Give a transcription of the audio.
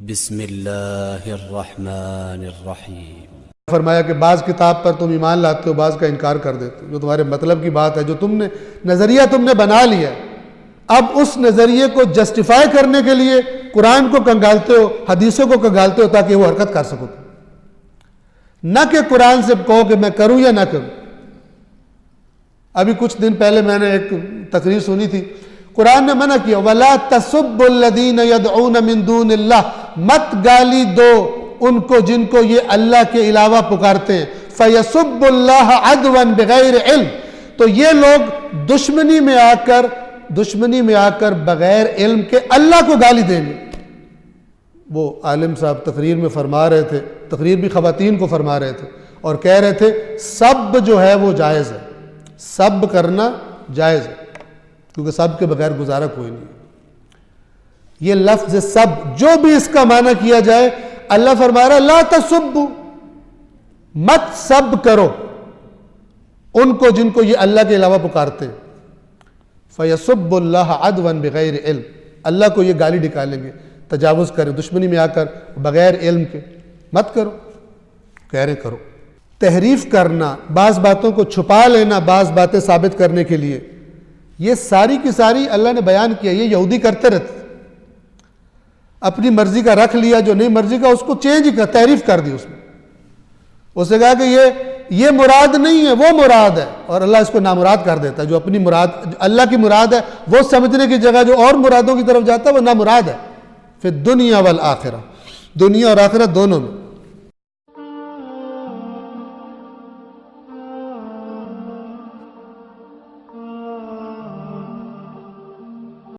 بسم اللہ الرحمن الرحیم۔ فرمایا کہ بعض کتاب پر تم ایمان لاتے ہو، بعض کا انکار کر دیتے ہو، جو تمہارے مطلب کی بات ہے، جو تم نے نظریہ تم نے بنا لیا ہے، اب اس نظریے کو جسٹیفائی کرنے کے لیے قرآن کو کنگالتے ہو، حدیثوں کو کنگالتے ہو تاکہ وہ حرکت کر سکو، نہ کہ قرآن سے کہو کہ میں کروں یا نہ کروں۔ ابھی کچھ دن پہلے میں نے ایک تقریر سنی تھی، قرآن نے منع کیا وَلَا تَسُبُّ الَّذِينَ يَدْعُونَ مِن دُونِ اللَّهِ، مت گالی دو ان کو جن کو یہ اللہ کے علاوہ پکارتے ہیں، فَيَسُبُّ اللَّهَ عَدْوًا بِغَيْرِ علم، تو یہ لوگ دشمنی میں آ کر بغیر علم کے اللہ کو گالی دیں گے۔ وہ عالم صاحب تقریر میں فرما رہے تھے، تقریر بھی خواتین کو فرما رہے تھے، اور کہہ رہے تھے سب جو ہے وہ جائز ہے، سب کرنا جائز ہے، کیونکہ سب کے بغیر گزارا کوئی نہیں۔ یہ لفظ سب جو بھی اس کا معنی کیا جائے، اللہ فرما رہا ہے لا تسبو، مت سب کرو ان کو جن کو یہ اللہ کے علاوہ پکارتے ہیں، فَيَسُبُّ اللَّهَ عَدْوًا بِغَيْرِ علم، اللہ کو یہ گالی نکالیں گے، تجاوز کریں دشمنی میں آ کر بغیر علم کے، مت کرو، کہہ رہے کرو۔ تحریف کرنا، بعض باتوں کو چھپا لینا بعض باتیں ثابت کرنے کے لیے، یہ ساری کی ساری اللہ نے بیان کیا، یہ یہودی کرتے رہتے، اپنی مرضی کا رکھ لیا، جو نہیں مرضی کا اس کو چینج کر، تحریف کر دی اس میں، اس نے کہا کہ یہ مراد نہیں ہے، وہ مراد ہے، اور اللہ اس کو نامراد کر دیتا ہے۔ جو اپنی مراد اللہ کی مراد ہے وہ سمجھنے کی جگہ جو اور مرادوں کی طرف جاتا ہے وہ نامراد ہے، پھر دنیا والآخرہ، دنیا اور آخرت دونوں میں۔